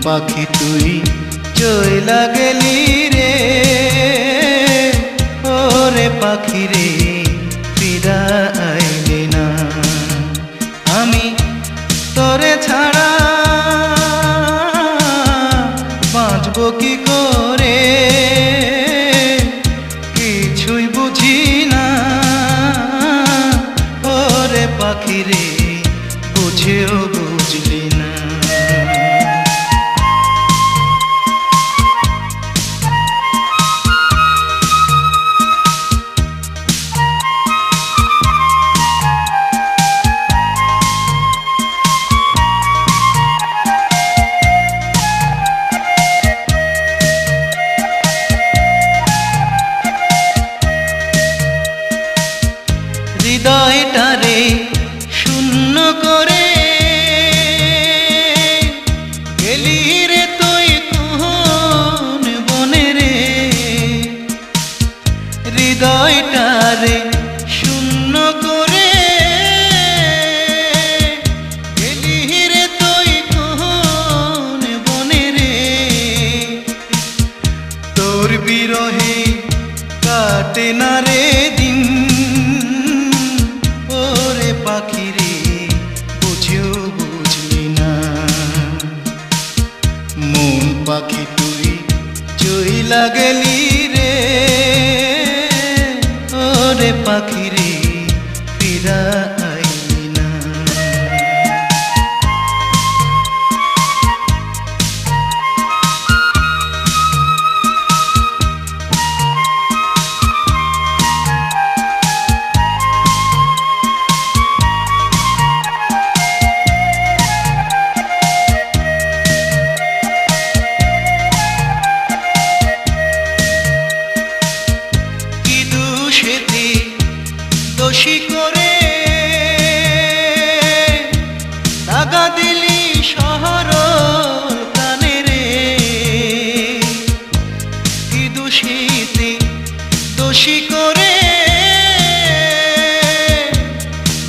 পাখি তুই চইলা গেলি রে, ওরে পাখি রে ফিরা আইলি না। আমি তোরে ছাড়া বাঁচব কি করে, কিছুই বুঝি না। ওরে পাখি রে বুঝেও বুঝলি না। হৃদয়টারে শূন্য করে গেলি রে তুই কোন বনে রে। হৃদয়টারে শূন্য করে গেলি রে তুই কোন বনে রে। তোর বিরহে কাটে না রে দিন, ওরে পাখি রে বুঝেও বুঝলি না। মন পাখি তুই চইলা গেলি রে, ওরে পাখি রে ফিরা আইলি না। দোষী করে দাগা দিলি শহর প্রাণে রে। কি দোষীতে দোষী করে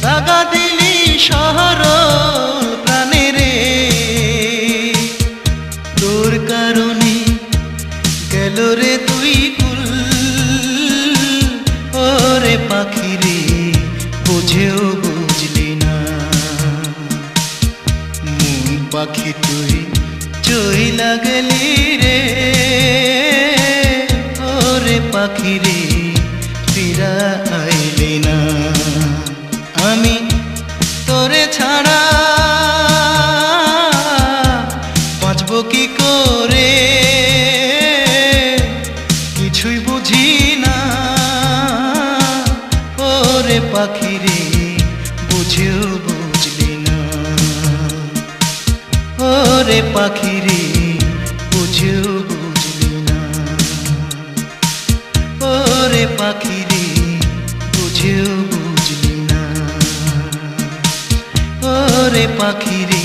দাগা দিলি শহর প্রাণে রে। তোর কারণে গেল রে তুই কুল, ওরে পাখি রে বুঝেও বুঝলি না। মন পাখি তুই চইলা গেলি রে, ওরে পাখি রে ফিরা আইলি না। আমি তোরে ছাড়া বাঁচব কি করে, কিছুই বুঝি না। ওরে পাখি রে বুঝেও বুঝলি না। ওরে পাখি রে বুঝেও বুঝলি না। ওরে পাখি রে বুঝেও বুঝলি না। ওরে পাখি রে